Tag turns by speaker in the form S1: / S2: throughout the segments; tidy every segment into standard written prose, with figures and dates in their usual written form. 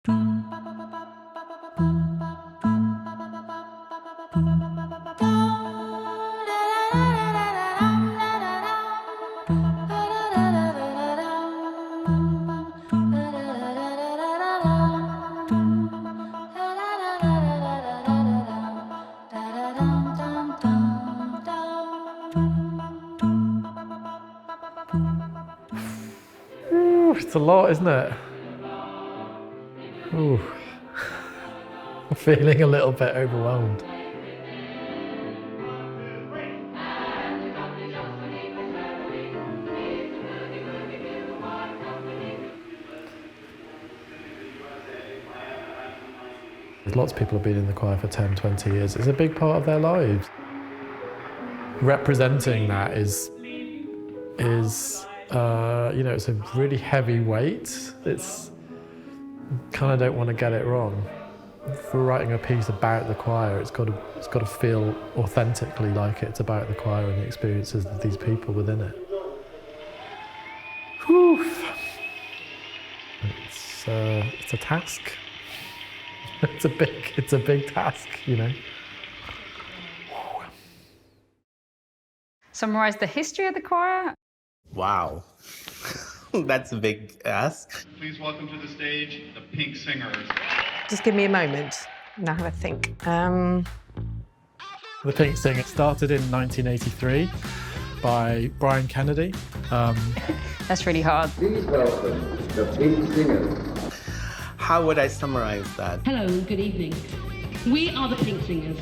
S1: It's a lot, isn't it? Ooh. I'm feeling a little bit overwhelmed. Lots of people have been in the choir for 10, 20 years. It's a big part of their lives. Representing that is you know, it's a really heavy weight. It's kind of don't want to get it wrong. For writing a piece about the choir, it's got to feel authentically like it's about the choir and the experiences of these people within it. Whew. It's a task. It's a big task, you know.
S2: Summarise the history of the choir.
S3: Wow, that's a big ask.
S4: Please welcome to the stage the Pink Singers.
S5: Just give me a moment and I'll have a think.
S1: The Pink Singers started in 1983 by Brian Kennedy.
S2: That's really hard.
S6: Please welcome the Pink Singers.
S3: How would I summarize that?
S7: Hello, good evening. We are the Pink Singers.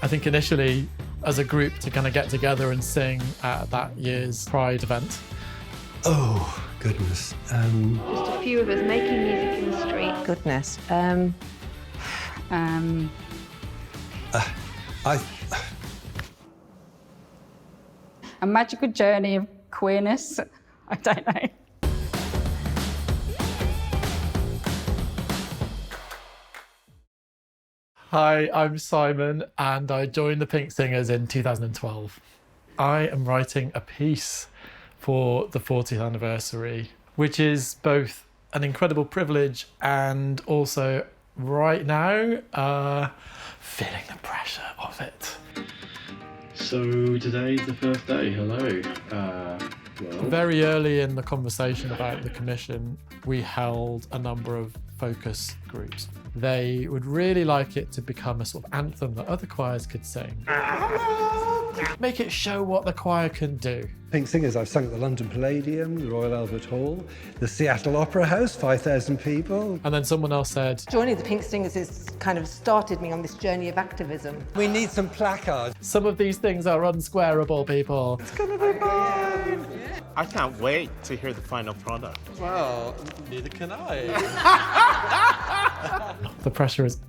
S1: I think initially, as a group, to kind of get together and sing at that year's Pride event.
S8: Oh, goodness.
S9: Just a few of us making music in the street.
S5: Goodness.
S2: A magical journey of queerness. I don't know.
S1: Hi, I'm Simon, and I joined the Pink Singers in 2012. I am writing a piece for the 40th anniversary, which is both an incredible privilege and also, right now, feeling the pressure of it.
S4: So today's the first day. Hello.
S1: Very early in the conversation about the commission, we held a number of focus groups. They would really like it to become a sort of anthem that other choirs could sing. Make it show what the choir can do.
S8: Pink Singers, I've sung at the London Palladium, the Royal Albert Hall, the Seattle Opera House, 5,000 people.
S1: And then someone else said,
S5: Joining the Pink Singers has kind of started me on this journey of activism.
S8: We need some placards.
S1: some of these things are unsquareable, people. It's gonna be fine.
S3: I can't wait to hear the final product.
S1: Well, neither can I. The pressure is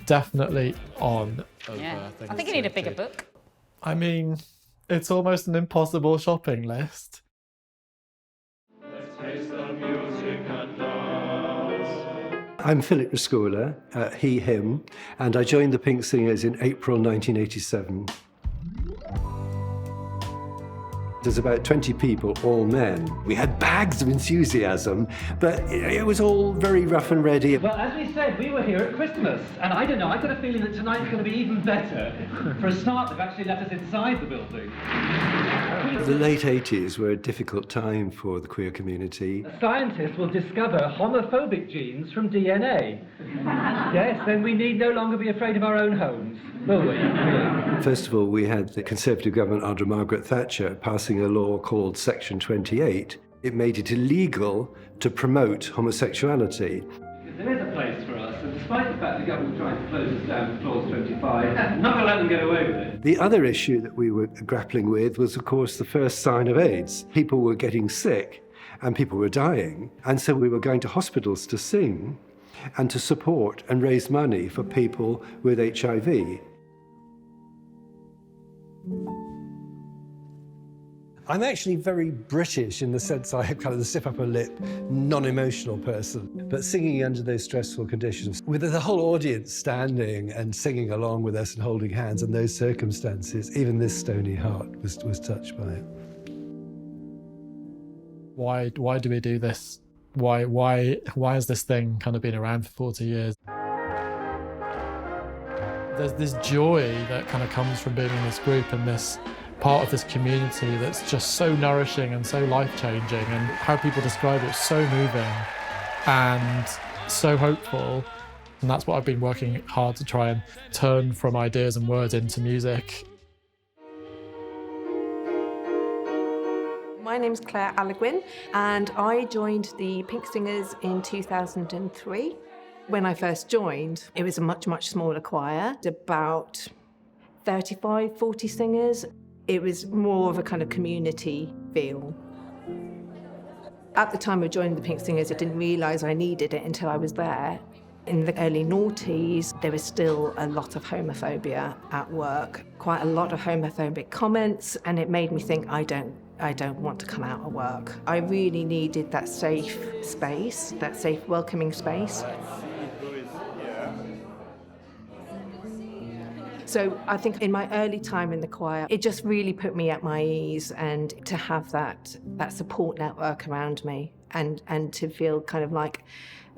S1: definitely on.
S2: Yeah. I think you need a bigger book.
S1: I mean, it's almost an impossible shopping list.
S8: I'm Philip Rascola, he, him, and I joined the Pink Singers in April 1987. There's about 20 people, all men. We had bags of enthusiasm, but it was all very rough and ready.
S10: Well, as we said, we were here at Christmas, and I don't know, I've got a feeling that tonight's going to be even better. For a start, they've actually let us inside the building.
S8: The late 80s were a difficult time for the queer community.
S10: Scientists will discover homophobic genes from DNA. Yes, then we need no longer be afraid of our own homes, will we?
S8: First of all, we had the Conservative government under Margaret Thatcher passing a law called Section 28. It made it illegal to promote homosexuality.
S10: There is a place for us, and despite the fact the government tried to close us down for Clause 25, I'm not going to let them get away with it.
S8: The other issue that we were grappling with was, of course, the first sign of AIDS. People were getting sick and people were dying, and so we were going to hospitals to sing and to support and raise money for people with HIV. I'm actually very British in the sense I have kind of the stiff upper lip, non-emotional person. But singing under those stressful conditions, with the whole audience standing and singing along with us and holding hands in those circumstances, even this stony heart was touched by it.
S1: Why do we do this Why has this thing kind of been around for 40 years? There's this joy that kind of comes from being in this group and this part of this community that's just so nourishing and so life-changing, and how people describe it, so moving and so hopeful. And that's what I've been working hard to try and turn from ideas and words into music.
S5: My name's Claire Alleguin, and I joined the Pink Singers in 2003. When I first joined, it was a much, much smaller choir, about 35, 40 singers. It was more of a kind of community feel. At the time of joining the Pink Singers, I didn't realise I needed it until I was there. In the early noughties, there was still a lot of homophobia at work, quite a lot of homophobic comments, and it made me think, I don't want to come out at work. I really needed that safe space, that safe, welcoming space. So I think in my early time in the choir, it just really put me at my ease, and to have that support network around me, and to feel kind of like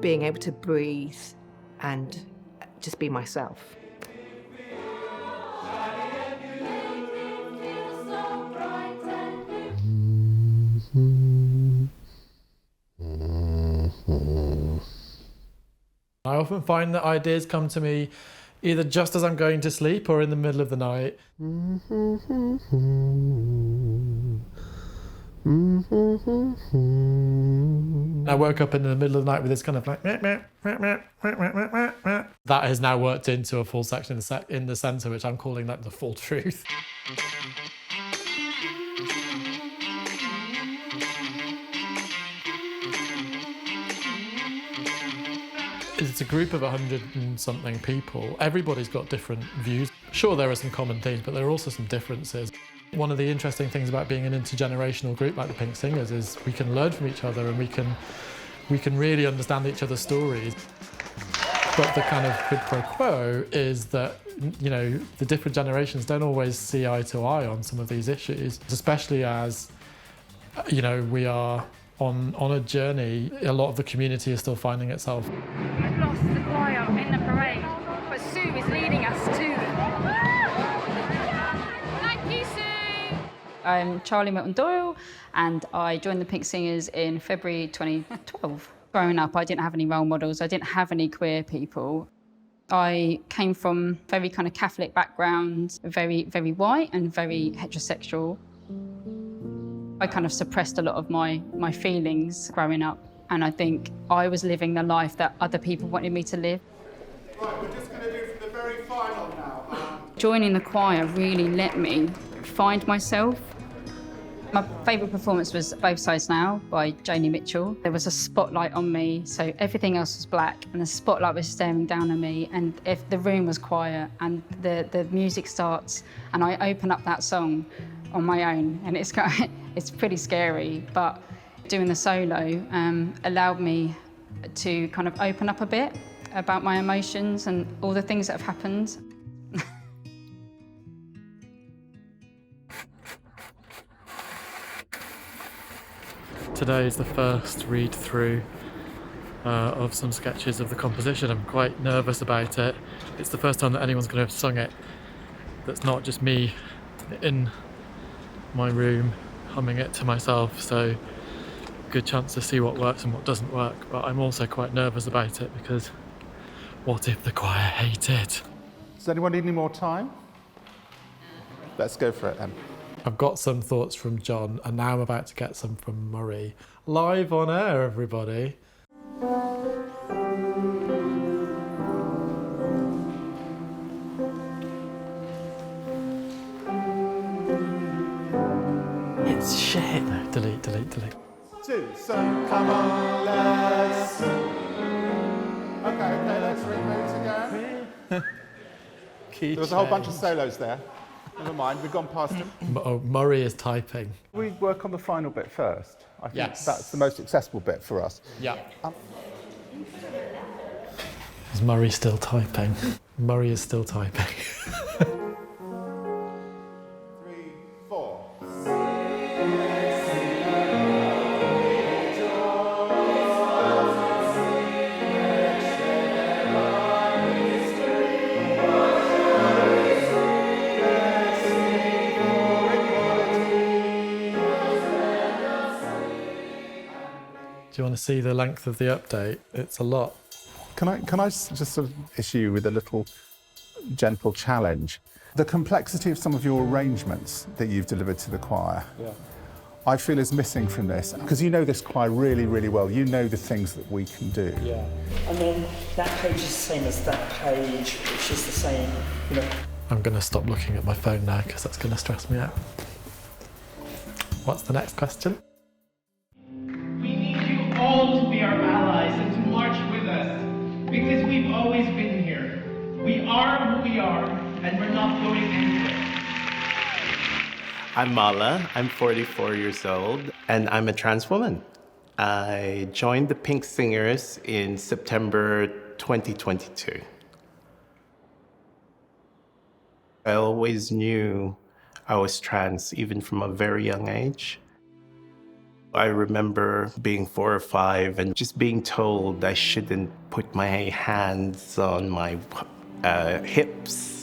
S5: being able to breathe and just be myself.
S1: I often find that ideas come to me either just as I'm going to sleep or in the middle of the night. I woke up in the middle of the night with this kind of like that has now worked into a full section in the centre, which I'm calling like the full truth. It's a group of 100 and something people. Everybody's got different views. Sure, there are some common themes, but there are also some differences. One of the interesting things about being an intergenerational group like the Pink Singers is we can learn from each other, and we can really understand each other's stories. But the kind of quid pro quo is that, you know, the different generations don't always see eye to eye on some of these issues, especially as, you know, we are on a journey. A lot of the community is still finding itself.
S11: We've lost the choir in the parade, but Sue is leading us to them. Thank you, Sue!
S2: I'm Charlie Milton-Doyle, and I joined the Pink Singers in February 2012. Growing up, I didn't have any role models. I didn't have any queer people. I came from very kind of Catholic background, very, very white and very heterosexual. I kind of suppressed a lot of my feelings growing up, and I think I was living the life that other people wanted me to live.
S12: Right, we're just going to do for the very final now.
S2: Joining the choir really let me find myself. My favourite performance was Both Sides Now by Joni Mitchell. There was a spotlight on me, so everything else was black, and the spotlight was staring down on me, and if the room was quiet and the music starts and I open up that song on my own, and it's pretty scary, but doing the solo allowed me to kind of open up a bit about my emotions and all the things that have happened.
S1: Today is the first read-through of some sketches of the composition. I'm quite nervous about it. It's the first time that anyone's going to have sung it that's not just me in my room humming it to myself, so good chance to see what works and what doesn't work. But I'm also quite nervous about it because what if the choir hate it?
S12: Does anyone need any more time? Let's go for it then.
S1: I've got some thoughts from John, and now I'm about to get some from Murray. Live on air, everybody. It's shit. No, delete.
S12: 2, so come on, let's... Okay, let's read again. There was a whole bunch of solos there. Never mind, we've gone past them.
S1: Murray is typing.
S12: We work on the final bit first. I think
S1: Yes.
S12: that's the most accessible bit for us.
S1: Yeah. Is Murray still typing? Murray is still typing.
S12: 3, 4.
S1: you want to see the length of the update, it's a lot.
S12: Can I just sort of issue you with a little gentle challenge? The complexity of some of your arrangements that you've delivered to the choir, I feel is missing from this, because you know this choir really, really well. You know the things that we can do.
S13: Yeah. And then that page is the same as that page, which is the same, you know.
S1: I'm going to stop looking at my phone now because that's going to stress me out. What's the next question?
S14: We need you all to be our allies and to march with us, because we've always been here. We are who we are, and we're not going anywhere.
S3: I'm Mala, I'm 44 years old, and I'm a trans woman. I joined the Pink Singers in September 2022. I always knew I was trans, even from a very young age. I remember being 4 or 5 and just being told I shouldn't put my hands on my hips.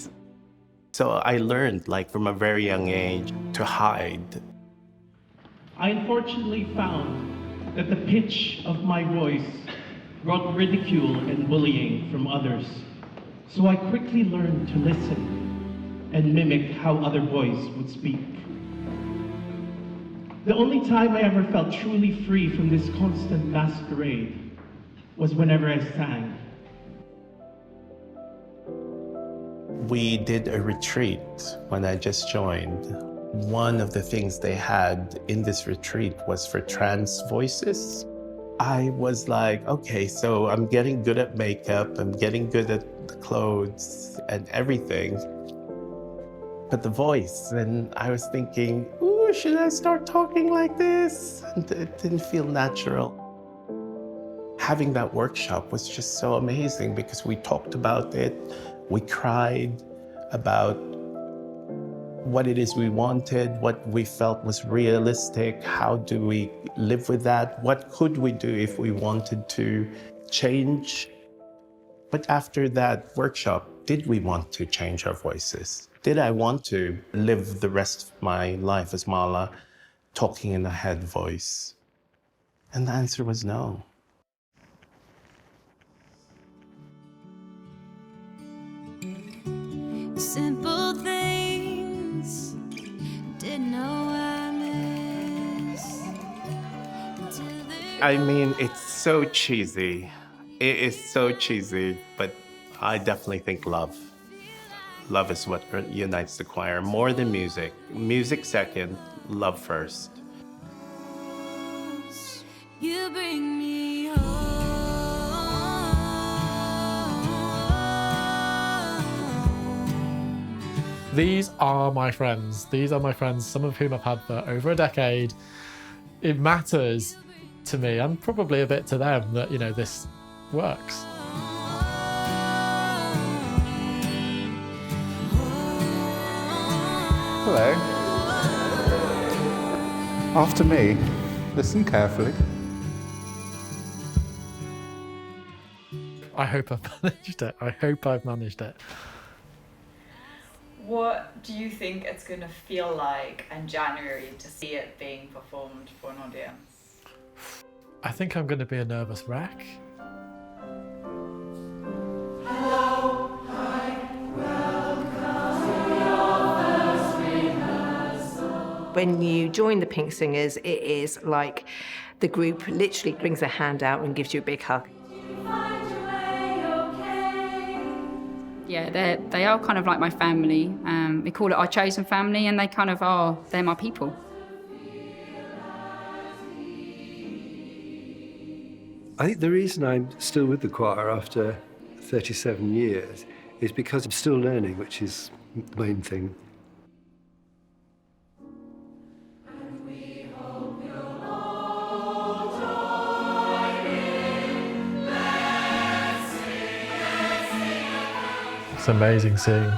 S3: So I learned, like, from a very young age to hide.
S14: I unfortunately found that the pitch of my voice brought ridicule and bullying from others. So I quickly learned to listen and mimic how other boys would speak. The only time I ever felt truly free from this constant masquerade was whenever I sang.
S3: We did a retreat when I just joined. One of the things they had in this retreat was for trans voices. I was like, okay, so I'm getting good at makeup, I'm getting good at the clothes and everything, but the voice, and I was thinking, ooh, should I start talking like this? And it didn't feel natural. Having that workshop was just so amazing because we talked about it. We cried about what it is we wanted, what we felt was realistic, how do we live with that, what could we do if we wanted to change. But after that workshop, did we want to change our voices? Did I want to live the rest of my life as Mala, talking in a head voice? And the answer was no.
S15: Simple things didn't know I miss.
S3: I mean, it's so cheesy. It is so cheesy, but I definitely think love. Love is what unites the choir, more than music. Music second, love first.
S15: You bring me home.
S1: These are my friends. These are my friends, some of whom I've had for over a decade. It matters to me, and probably a bit to them, that, you know, this works.
S12: Hello. After me, listen carefully.
S1: I hope I've managed it. I hope I've managed it.
S16: What do you think it's going to feel like in January to see it being performed for an audience?
S1: I think I'm going to be a nervous wreck.
S15: Hello, hi, welcome to your first rehearsal.
S5: When you join the Pink Singers, it is like the group literally brings a hand out and gives you a big hug.
S2: Yeah, they are kind of like my family. We call it our chosen family, and they kind of are, they're my people.
S8: I think the reason I'm still with the choir after 37 years is because I'm still learning, which is the main thing.
S1: It's amazing seeing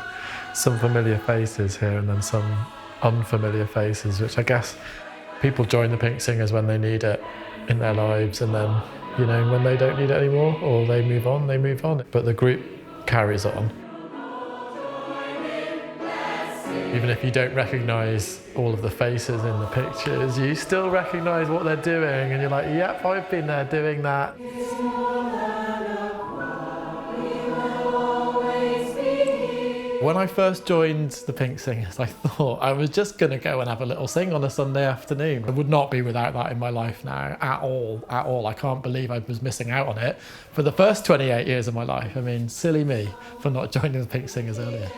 S1: some familiar faces here and then some unfamiliar faces, which I guess people join the Pink Singers when they need it in their lives, and then, you know, when they don't need it anymore or they move on, they move on. But the group carries on. Even if you don't recognise all of the faces in the pictures, you still recognise what they're doing, and you're like, yep, I've been there doing that. When I first joined the Pink Singers, I thought I was just going to go and have a little sing on a Sunday afternoon. I would not be without that in my life now, at all. I can't believe I was missing out on it for the first 28 years of my life. I mean, silly me for not joining the Pink Singers earlier.